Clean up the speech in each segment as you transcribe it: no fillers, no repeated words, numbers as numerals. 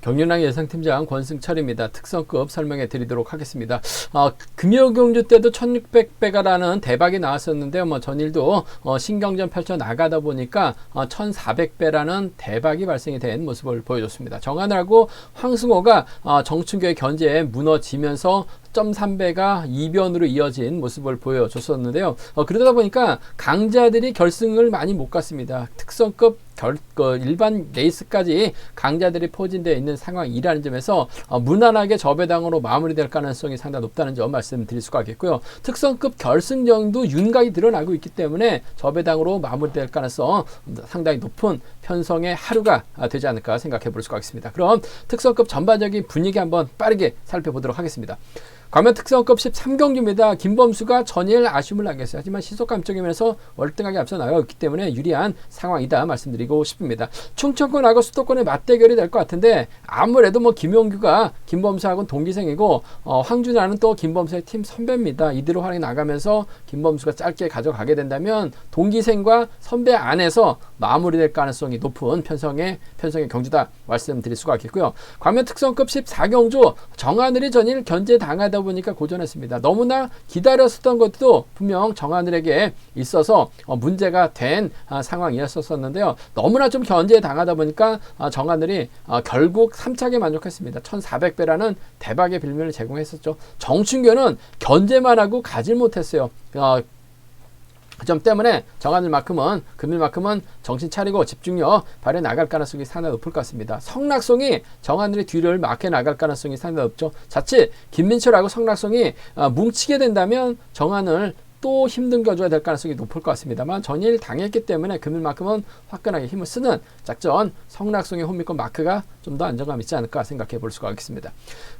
경륜왕 예상팀장 권승철입니다. 특성급 설명해 드리도록 하겠습니다. 금요경주 때도 1600배가라는 대박이 나왔었는데요. 전일도 신경전 펼쳐 나가다 보니까 1400배라는 대박이 발생이 된 모습을 보여줬습니다. 정하늘하고 황승호가 정춘교의 견제에 무너지면서 0.3배가 이변으로 이어진 모습을 보여줬었는데요. 그러다 보니까 강자들이 결승을 많이 못 갔습니다. 특성급 일반 레이스까지 강자들이 포진되어 있는 상황이라는 점에서 무난하게 저배당으로 마무리될 가능성이 상당히 높다는 점 말씀드릴 수가 있겠고요. 특성급 결승전도 윤곽이 드러나고 있기 때문에 저배당으로 마무리될 가능성 상당히 높은 편성의 하루가 되지 않을까 생각해 볼 수가 있습니다. 그럼 특성급 전반적인 분위기 한번 빠르게 살펴보도록 하겠습니다. 과면 특성급 13경주입니다. 김범수가 전일 아쉬움을 남겼어요. 하지만 시속감적인 면에서 월등하게 앞서 나가고 있기 때문에 유리한 상황이다 말씀드리고 싶습니다. 충청권하고 수도권의 맞대결이 될 것 같은데 아무래도 김용규가 김범수하고는 동기생이고 황준하는 또 김범수의 팀 선배입니다. 이대로 활약이 나가면서 김범수가 짧게 가져가게 된다면 동기생과 선배 안에서 마무리될 가능성이 높은 편성의 경주다 말씀드릴 수가 있겠고요. 과면 특성급 14경주 정하늘이 전일 견제 당하다 보니까 고전했습니다. 너무나 기다렸었던 것도 분명 정하늘에게 있어서 문제가 된 상황이었었는데요. 너무나 좀 견제에 당하다 보니까 정하늘이 결국 3착에 만족했습니다. 1400배라는 대박의 빌미를 제공했었죠. 정춘교는 견제만 하고 가질 못했어요. 그 점 때문에 정하늘만큼은 금일만큼은 정신 차리고 집중력 발휘해 나갈 가능성이 상당히 높을 것 같습니다. 성낙송이 정하늘의 뒤를 막혀 나갈 가능성이 상당히 높죠. 자칫 김민철하고 성낙송이 뭉치게 된다면 정하늘 또 힘든 겨줘야 될 가능성이 높을 것 같습니다만 전일 당했기 때문에 금일만큼은 화끈하게 힘을 쓰는 작전 성낙송의 홈미권 마크가 좀 더 안정감 있지 않을까 생각해 볼 수가 있겠습니다.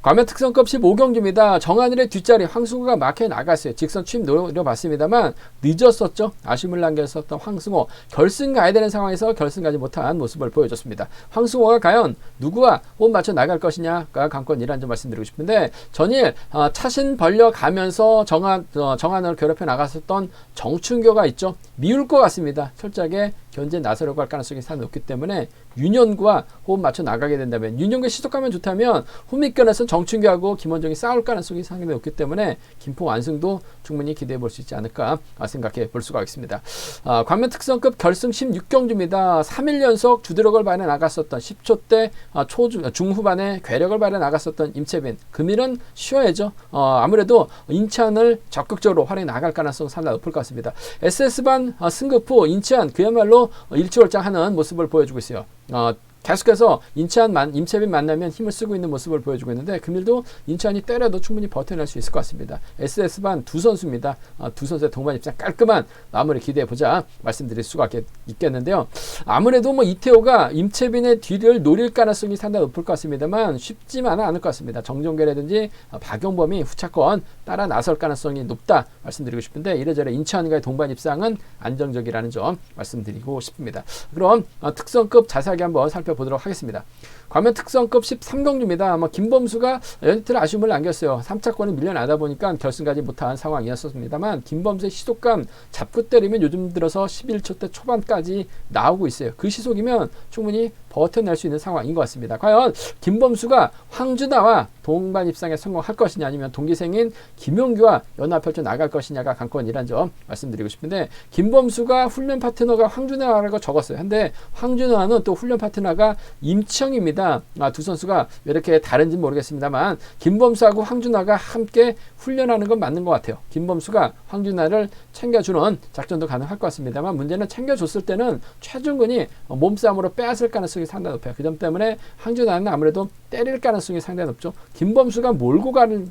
과면 특성급 15경주입니다. 정하늘의 뒷자리 황승호가 막혀 나갔어요. 직선 취임 노려봤습니다만 늦었었죠. 아쉬움을 남겼었던 황승호 결승 가야 되는 상황에서 결승 가지 못한 모습을 보여줬습니다. 황승호가 과연 누구와 호흡 맞춰 나갈 것이냐가 관건이라는 점 말씀드리고 싶은데 전일 차신 벌려가면서 정하늘을 괴롭혀 나갔었던 정춘교가 있죠. 미울 것 같습니다. 철저하게 견제 나서려고 할 가능성이 상당히 높기 때문에 윤현구와 호흡 맞춰 나가게 된다면 윤현구의 시속감은 좋다면 홈미권에서 정춘교하고 김원정이 싸울 가능성이 상당히 높기 때문에 김포 완승도 충분히 기대해 볼 수 있지 않을까 생각해 볼 수가 있습니다. 관면 특성급 결승 16경주입니다. 3일 연속 주드력을 발휘해 나갔었던 10초대 중후반에 괴력을 발휘해 나갔었던 임채빈 금일은 쉬어야죠. 아무래도 인천을 적극적으로 활용해 나갈 가능성 상당히 높을 것 같습니다. SS반 승급 후 인천 그야말로 일취월장하는 모습을 보여주고 있어요. 계속해서 임채빈 만나면 힘을 쓰고 있는 모습을 보여주고 있는데 금일도 인천이 때려도 충분히 버텨낼 수 있을 것 같습니다. SS반 두 선수입니다. 두 선수의 동반 입장 깔끔한 마무리 기대해보자 말씀드릴 수가 있겠는데요. 아무래도 이태호가 임채빈의 뒤를 노릴 가능성이 상당히 높을 것 같습니다만 쉽지만은 않을 것 같습니다. 정종계라든지 박용범이 후차권 따라 나설 가능성이 높다 말씀드리고 싶은데 이래저래 인천과의 동반 입상은 안정적이라는 점 말씀드리고 싶습니다. 그럼 특성급 자세하게 한번 살펴보도록 하겠습니다. 과면 특성급 13경주입니다. 김범수가 연이틀 아쉬움을 남겼어요. 3차권이 밀려나다 보니까 결승까지 못한 상황이었습니다만 김범수의 시속감 잡고 때리면 요즘 들어서 11초대 초반까지 나오고 있어요. 그 시속이면 충분히 버텨낼 수 있는 상황인 것 같습니다. 과연 김범수가 황준하와 동반 입상에 성공할 것이냐 아니면 동기생인 김용규와 연합 펼쳐 나갈 것이냐가 관건이란 점 말씀드리고 싶은데 김범수가 훈련 파트너가 황준하라고 적었어요. 근데 황준하는 또 훈련 파트너가 임치영입니다. 두 선수가 왜 이렇게 다른지 모르겠습니다만 김범수하고 황준하가 함께 훈련하는 건 맞는 것 같아요. 김범수가 황준하를 챙겨주는 작전도 가능할 것 같습니다만 문제는 챙겨줬을 때는 최준근이 몸싸움으로 빼앗을 가능성이 상당히 높아요. 그 점 때문에 황준하는 아무래도 때릴 가능성이 상당히 높죠. 김범수가 몰고 가는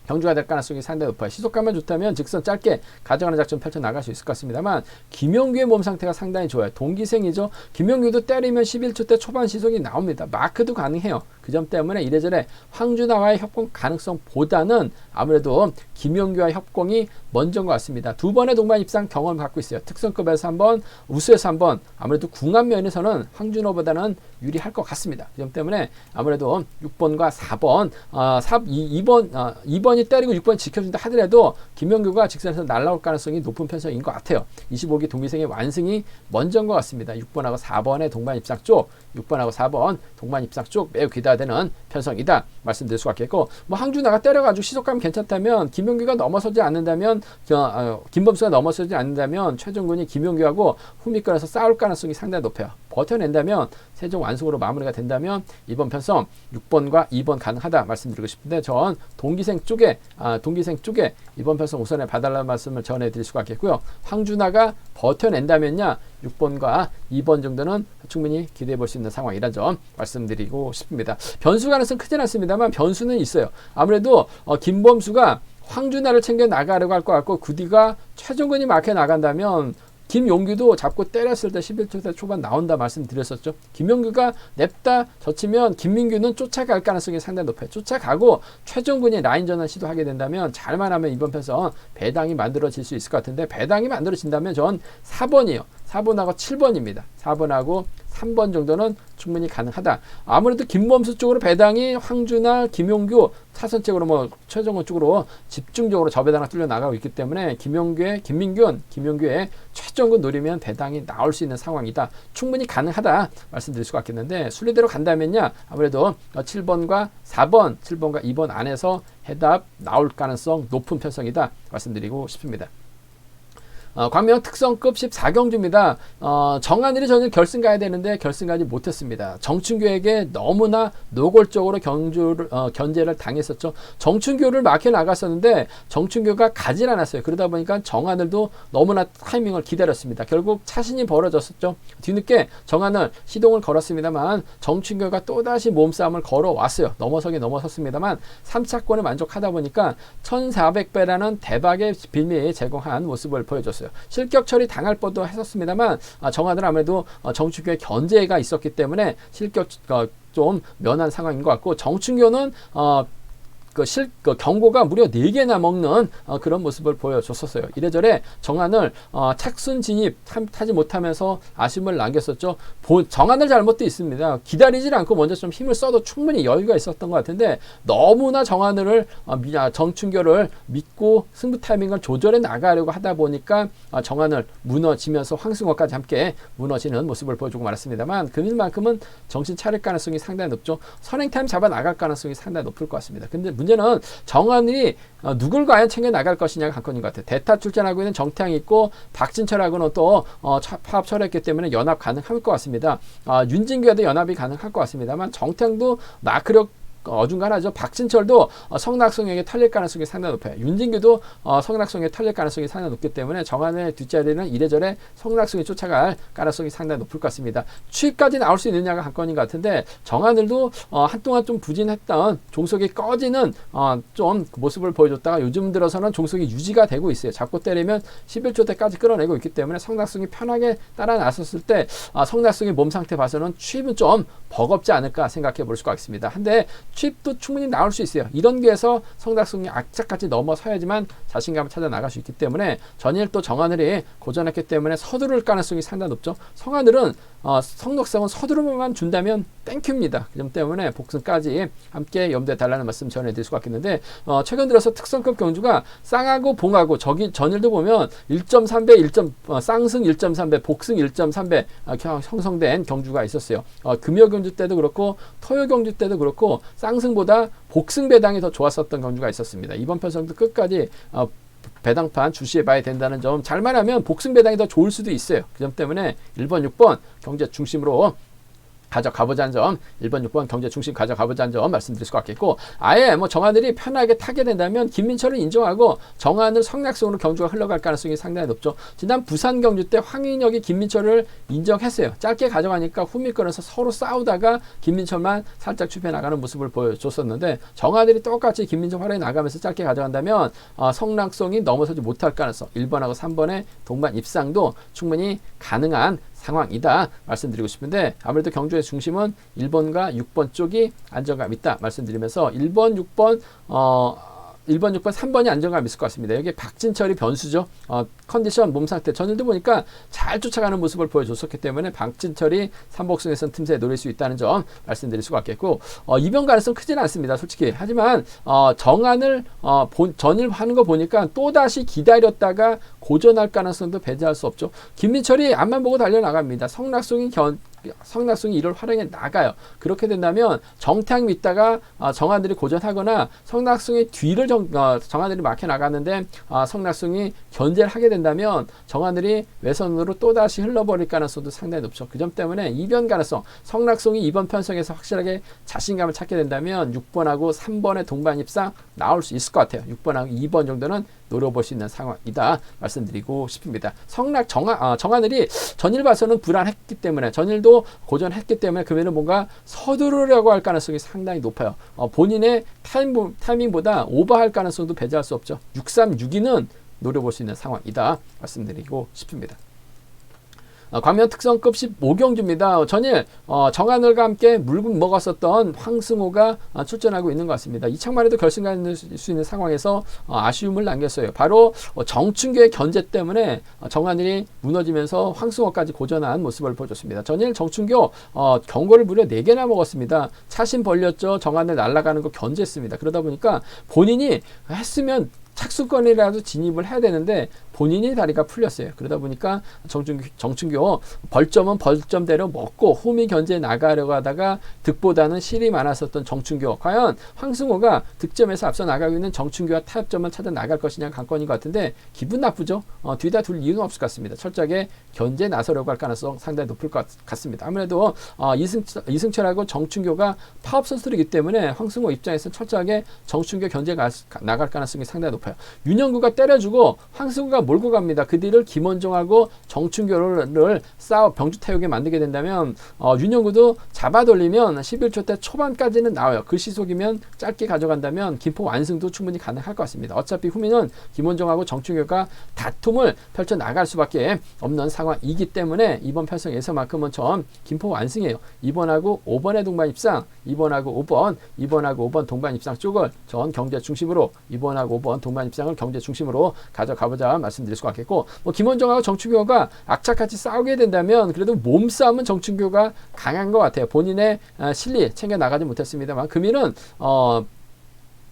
경주가 될 가능성이 상당히 높아요. 시속감만 좋다면 직선 짧게 가져가는 작전 펼쳐 나갈 수 있을 것 같습니다만 김용규의 몸 상태가 상당히 좋아요. 동기생이죠. 김용규도 때리면 11초대 초반 시속이 나옵니다. 마크도 가능해요. 그 점 때문에 이래저래 황준하와의 협공 가능성보다는 아무래도 김용규와의 협공이 먼저인 것 같습니다. 두 번의 동반 입상 경험을 갖고 있어요. 특성급에서 한 번, 우수에서 한 번, 아무래도 궁합 면에서는 황준호보다는 유리할 것 같습니다. 그 점 때문에 아무래도 6번과 4번, 2번이 5번이 때리고 6번이 지켜준다 하더라도 김명규가 직선에서 날아올 가능성이 높은 편성인 것 같아요. 25기 동기생의 완승이 먼저인 것 같습니다. 6번하고 4번의 동반 입상 쪽, 6번하고 4번 동반 입상 쪽 매우 기대되는 편성이다 말씀드릴 수가 있겠고, 뭐 항준하가 때려가지고 시속감이 괜찮다면, 김명규가 넘어서지 않는다면, 김범수가 넘어서지 않는다면 최종군이 김명규하고 후미권에서 싸울 가능성이 상당히 높아요. 버텨낸다면, 최종 완승으로 마무리가 된다면 이번 편성 6번과 2번 가능하다 말씀드리고 싶은데, 전 동기생 쪽에 이번 편성 우선에 봐달라는 말씀을 전해드릴 수가 있겠고요. 황준하가 버텨낸다면야 6번과 2번 정도는 충분히 기대해 볼 수 있는 상황이라는 점 말씀드리고 싶습니다. 변수 가능성 크진 않습니다만 변수는 있어요. 아무래도 김범수가 황준하를 챙겨 나가려고 할 것 같고, 그 뒤가 최종근이 막혀 나간다면 김용규도 잡고 때렸을 때 11초 초반 나온다 말씀드렸었죠. 김용규가 냅다 젖히면 김민규는 쫓아갈 가능성이 상당히 높아요. 쫓아가고 최종근이 라인 전환 시도하게 된다면, 잘만 하면 이번 편성 배당이 만들어질 수 있을 것 같은데, 배당이 만들어진다면 전 4번이요. 4번하고 7번입니다. 4번하고 3번 정도는 충분히 가능하다. 아무래도 김범수 쪽으로 배당이 황준하, 김용규 차선책으로 뭐 최종원 쪽으로 집중적으로 저 배당을 뚫려 나가고 있기 때문에 김민규의 최종군 노리면 배당이 나올 수 있는 상황이다. 충분히 가능하다 말씀드릴 수가 있겠는데, 순리대로 간다면요, 아무래도 7번과 2번 안에서 해답 나올 가능성 높은 편성이다 말씀드리고 싶습니다. 광명 특성급 14경주입니다. 정한일이 저는 결승 가야 되는데 결승 가지 못했습니다. 정춘규에게 너무나 노골적으로 견제를 당했었죠. 정춘규를 막혀 나갔었는데 정춘규가 가진 않았어요. 그러다 보니까 정한일도 너무나 타이밍을 기다렸습니다. 결국 차신이 벌어졌었죠. 뒤늦게 정한일 시동을 걸었습니다만 정춘규가 또다시 몸싸움을 걸어왔어요. 넘어섰습니다만 3차권을 만족하다 보니까 1400배라는 대박의 빌미 제공한 모습을 보여줬어요. 실격 처리 당할 뻔도 했었습니다만 정한은 아무래도 정춘규의 견제가 있었기 때문에 실격 좀 면한 상황인 것 같고, 정춘규는 경고가 무려 4개나 먹는 그런 모습을 보여줬었어요. 이래저래 정한을 착순 진입 타지 못하면서 아쉬움을 남겼었죠. 정한을 잘못도 있습니다. 기다리질 않고 먼저 좀 힘을 써도 충분히 여유가 있었던 것 같은데, 너무나 정춘규를 믿고 승부 타이밍을 조절해 나가려고 하다 보니까 정한을 무너지면서 황승호까지 함께 무너지는 모습을 보여주고 말았습니다만, 금일만큼은 정신 차릴 가능성이 상당히 높죠. 선행 타임 잡아 나갈 가능성이 상당히 높을 것 같습니다. 근데 문제는 정한이 누굴 과연 챙겨 나갈 것이냐가 관건인 것 같아요. 대타 출전하고 있는 정태양이 있고 박진철하고는 또 파업 철회했기 때문에 연합 가능할 것 같습니다. 윤진규와도 연합이 가능할 것 같습니다만, 정태양도 나크력 어중간하죠. 박진철도 성낙성에게 털릴 가능성이 상당히 높아요. 윤진규도 성낙성에 털릴 가능성이 상당히 높기 때문에 정한의 뒷자리는 이래저래 성낙성이 쫓아갈 가능성이 상당히 높을 것 같습니다. 추입까지 나올 수 있느냐가 관건인 것 같은데, 정한들도 한동안 좀 부진했던 종속이 꺼지는 좀 모습을 보여줬다가 요즘 들어서는 종속이 유지가 되고 있어요. 잡고 때리면 11초 대까지 끌어내고 있기 때문에 성낙성이 편하게 따라 나섰을 때 성낙성의 몸 상태 봐서는 추입은 좀 버겁지 않을까 생각해 볼 수가 있습니다. 한데 추입도 충분히 나올 수 있어요. 이런 기에서 성낙성이 악착같이 넘어서야지만 자신감을 찾아 나갈 수 있기 때문에, 전일 또 정하늘이 고전했기 때문에 서두를 가능성이 상당히 높죠. 성하늘은 성낙성은 서두르만 준다면 땡큐입니다. 그 점 때문에 복승까지 함께 염두에 달라는 말씀 전해드릴 수가 있겠는데, 최근 들어서 특성급 경주가 쌍하고 봉하고 전일도 보면 1.3배, 쌍승 1.3배, 복승 1.3배 형성된 경주가 있었어요. 금요 경주 때도 그렇고 토요 경주 때도 그렇고 쌍승보다 복승 배당이 더 좋았었던 경주가 있었습니다. 이번 편성도 끝까지 배당판 주시해 봐야 된다는 점, 잘만 하면 복승 배당이 더 좋을 수도 있어요. 그 점 때문에 1번, 6번 경제 중심으로 가져가보자는 점, 1번, 6번 경제 중심 가져가보자는 점 말씀드릴 수가 있겠고, 아예 뭐 정한을이 편하게 타게 된다면 김민철을 인정하고 정한을 성낙성으로 경주가 흘러갈 가능성이 상당히 높죠. 지난 부산 경주 때 황인혁이 김민철을 인정했어요. 짧게 가져가니까 후미권에서 서로 싸우다가 김민철만 살짝 추패 나가는 모습을 보여줬었는데, 정한을이 똑같이 김민철 활약이 나가면서 짧게 가져간다면 성낙성이 넘어서지 못할 가능성, 1번하고 3번의 동반 입상도 충분히 가능한 상황이다 말씀드리고 싶은데, 아무래도 경주의 중심은 1번과 6번 쪽이 안정감 있다 말씀드리면서 1번, 6번 1번, 6번, 3번이 안정감 있을 것 같습니다. 여기 박진철이 변수죠. 컨디션, 몸 상태. 전일도 보니까 잘 쫓아가는 모습을 보여줬었기 때문에 박진철이 삼복승에선 틈새에 노릴 수 있다는 점 말씀드릴 수가 있겠고, 이변 가능성 크지는 않습니다. 솔직히. 하지만 정한을 전일 하는 거 보니까 또다시 기다렸다가 고전할 가능성도 배제할 수 없죠. 김민철이 앞만 보고 달려나갑니다. 성낙송이 1월 활용에 나가요. 그렇게 된다면 정태양 믿다가 정한들이 고전하거나 성낙송이 뒤를 정한들이 막혀 나갔는데 성낙송이 견제를 하게 된다면 정한들이 외선으로 또다시 흘러버릴 가능성도 상당히 높죠. 그 점 때문에 이변 가능성, 성낙송이 이번 편성에서 확실하게 자신감을 찾게 된다면 6번하고 3번의 동반 입상 나올 수 있을 것 같아요. 6번하고 2번 정도는 노려볼 수 있는 상황이다 말씀드리고 싶습니다. 정하늘이 전일 봐서는 불안했기 때문에, 전일도 고전했기 때문에 그러면 뭔가 서두르려고 할 가능성이 상당히 높아요. 본인의 타이밍보다 오버할 가능성도 배제할 수 없죠. 63, 6위는 노려볼 수 있는 상황이다 말씀드리고 싶습니다. 광면 특성급 15경주입니다. 전일 정하늘과 함께 물고 먹었었던 황승호가 출전하고 있는 것 같습니다. 이창만 해도 결승 갈 수 있는 상황에서 아쉬움을 남겼어요. 바로 정춘규의 견제 때문에 정하늘이 무너지면서 황승호까지 고전한 모습을 보여줬습니다. 전일 정춘규 경고를 무려 4개나 먹었습니다. 차심 벌렸죠. 정하늘 날아가는 거 견제했습니다. 그러다 보니까 본인이 했으면 착수권이라도 진입을 해야 되는데 본인이 다리가 풀렸어요. 그러다 보니까 정춘규 벌점은 벌점대로 먹고 호미 견제에 나가려고 하다가 득보다는 실이 많았었던 정춘규, 과연 황승호가 득점에서 앞서 나가고 있는 정춘규와 타협점을 찾아 나갈 것이냐 관건인 것 같은데 기분 나쁘죠. 뒤다 둘 이유는 없을 것 같습니다. 철저하게 견제에 나서려고 할 가능성 상당히 높을 것 같습니다. 아무래도 이승철하고 정춘규가 파업 선수들이기 때문에 황승호 입장에서는 철저하게 정춘규 견제에 나갈 가능성이 상당히 높아요. 윤영구가 때려주고 황승호가 몰고 갑니다. 그 뒤를 김원종하고 정춘교를 병주태우게 만들게 된다면 윤영구도 잡아돌리면 11초 때 초반까지는 나와요. 그 시속이면 짧게 가져간다면 김포 완승도 충분히 가능할 것 같습니다. 어차피 후미는 김원종하고 정춘교가 다툼을 펼쳐나갈 수밖에 없는 상황이기 때문에 이번 편성에서만큼은 전 김포 완승이에요. 2번하고 5번의 동반 입상, 2번하고 5번 동반 입상 쪽을 전 경제 중심으로 2번하고 5번 동반 입상을 경제 중심으로 가져가보자 말씀드릴 수가 있겠고, 김원정하고 정춘교가 악착같이 싸우게 된다면 그래도 몸싸움은 정춘교가 강한 것 같아요. 본인의 실리 챙겨 나가지 못했습니다만 금일은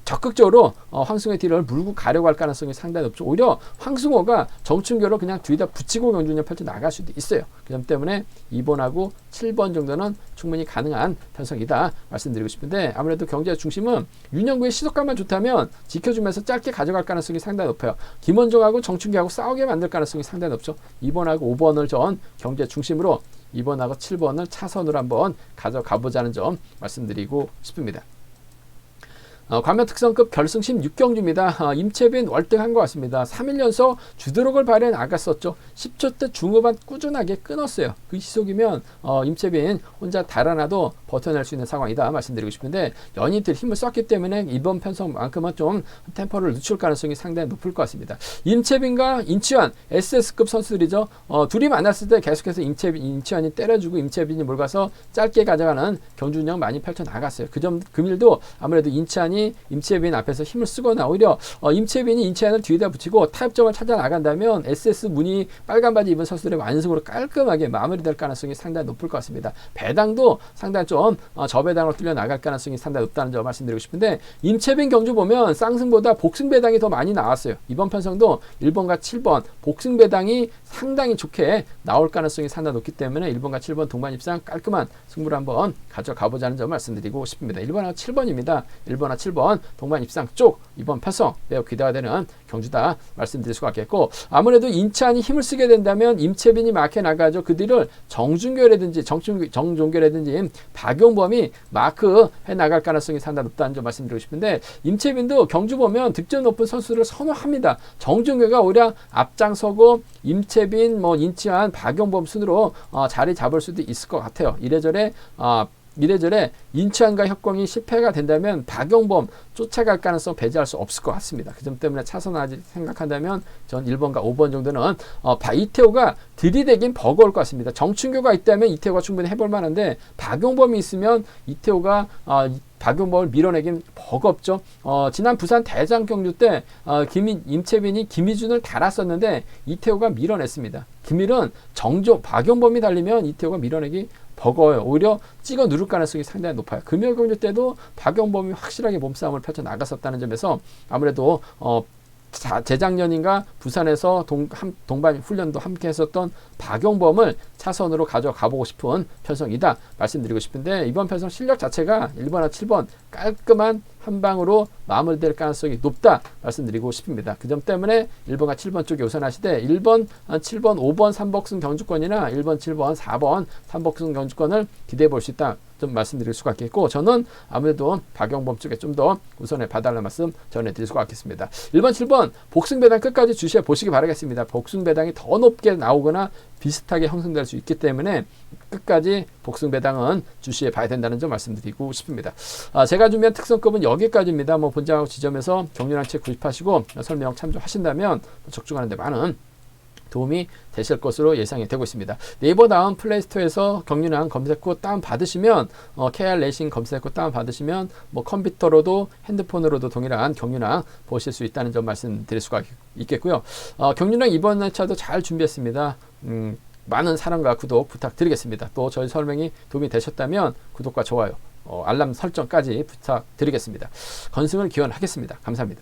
적극적으로 황승호의 뒤를 물고 가려고 할 가능성이 상당히 높죠. 오히려 황승호가 정춘교를 그냥 뒤에다 붙이고 경주를 펼쳐 나갈 수도 있어요. 그 점 때문에 2번하고 7번 정도는 충분히 가능한 편성이다 말씀드리고 싶은데, 아무래도 경제 중심은 윤영구의 시속감만 좋다면 지켜주면서 짧게 가져갈 가능성이 상당히 높아요. 김원종하고 정춘교하고 싸우게 만들 가능성이 상당히 높죠. 2번하고 5번을 전 경제 중심으로 2번하고 7번을 차선으로 한번 가져가보자는 점 말씀드리고 싶습니다. 광면 특성급 결승 16경주입니다. 임채빈 월등한 것 같습니다. 3일 연속 주드록을 발휘해 나갔었죠. 10초 때 중후반 꾸준하게 끊었어요. 그 시속이면 임채빈 혼자 달아나도 버텨낼 수 있는 상황이다 말씀드리고 싶은데, 연인들 힘을 썼기 때문에 이번 편성만큼은 좀 템포를 늦출 가능성이 상당히 높을 것 같습니다. 임채빈과 인치환 SS급 선수들이죠. 둘이 만났을 때 계속해서 인치환이 때려주고 임채빈이 몰가서 짧게 가져가는 경주 운영 많이 펼쳐나갔어요. 금일도 아무래도 인치환이 임채빈 앞에서 힘을 쓰거나 오히려 임채빈이 인치환을 뒤에다 붙이고 타협점을 찾아 나간다면 SS 무늬 빨간 바지 입은 선수들의 완승으로 깔끔하게 마무리될 가능성이 상당히 높을 것 같습니다. 배당도 상당히 좀 저배당으로 뚫려 나갈 가능성이 상당히 높다는 점 말씀드리고 싶은데, 임채빈 경주 보면 쌍승보다 복승 배당이 더 많이 나왔어요. 이번 편성도 1번과 7번 복승 배당이 상당히 좋게 나올 가능성이 상당히 높기 때문에 1번과 7번 동반 입상 깔끔한 승부를 한번 가져가보자는 점 말씀드리고 싶습니다. 1번하고 7번입니다. 1번과 7번 동반 입상 쪽 이번 편성 매우 기대가 되는 경주다 말씀드릴 수가 있겠고, 아무래도 인찬이 힘을 쓰게 된다면 임채빈이 마크에 나가죠. 그 뒤를 정종교라든지 박용범이 마크해 나갈 가능성이 상당히 높다는 점 말씀드리고 싶은데, 임채빈도 경주 보면 득점 높은 선수를 선호합니다. 정종교가 오히려 앞장서고 임채빈, 인치환, 박용범 순으로 자리 잡을 수도 있을 것 같아요. 이래저래 이래저래 인치안과 협공이 실패가 된다면 박용범 쫓아갈 가능성 배제할 수 없을 것 같습니다. 그 점 때문에 차선하지 생각한다면 전 1번과 5번 정도는 이태호가 들이대긴 버거울 것 같습니다. 정춘교가 있다면 이태호가 충분히 해볼 만한데 박용범이 있으면 이태호가 박용범을 밀어내긴 버겁죠. 지난 부산 대장 경주 때 임채빈이 김희준을 달았었는데 이태호가 밀어냈습니다. 김일은 박용범이 달리면 이태호가 밀어내기 버거워요. 오히려 찍어 누를 가능성이 상당히 높아요. 금요경주 때도 박용범이 확실하게 몸싸움을 펼쳐 나갔었다는 점에서 아무래도 재작년인가 부산에서 동반 훈련도 함께 했었던 박용범을 차선으로 가져가보고 싶은 편성이다 말씀드리고 싶은데, 이번 편성 실력 자체가 1번과 7번 깔끔한 한 방으로 마무리될 가능성이 높다 말씀드리고 싶습니다. 그 점 때문에 1번과 7번 쪽에 우선하시되 1번, 7번, 5번 3복승 경주권이나 1번, 7번, 4번 3복승 경주권을 기대해 볼 수 있다 좀 말씀드릴 수가 있겠고, 저는 아무래도 박용범 쪽에 좀 더 우선에 봐달라는 말씀 전해드릴 수가 있겠습니다. 1번, 7번 복승배당 끝까지 주시해 보시기 바라겠습니다. 복승배당이 더 높게 나오거나 비슷하게 형성될 수 있기 때문에 끝까지 복승배당은 주시해 봐야 된다는 점 말씀드리고 싶습니다. 제가 준비한 특성급은 여기까지입니다. 본장하고 지점에서 경륜한 책 구입하시고 설명 참조하신다면 적중하는 데 많은 도움이 되실 것으로 예상이 되고 있습니다. 네이버 다운 플레이스토어에서 경륜왕 검색 후 다운 받으시면 KR 레이싱 검색 후 다운 받으시면 컴퓨터로도 핸드폰으로도 동일한 경륜왕 보실 수 있다는 점 말씀드릴 수가 있겠고요. 경륜왕 이번 회차도 잘 준비했습니다. 많은 사랑과 구독 부탁드리겠습니다. 또 저희 설명이 도움이 되셨다면 구독과 좋아요, 알람 설정까지 부탁드리겠습니다. 건승을 기원하겠습니다. 감사합니다.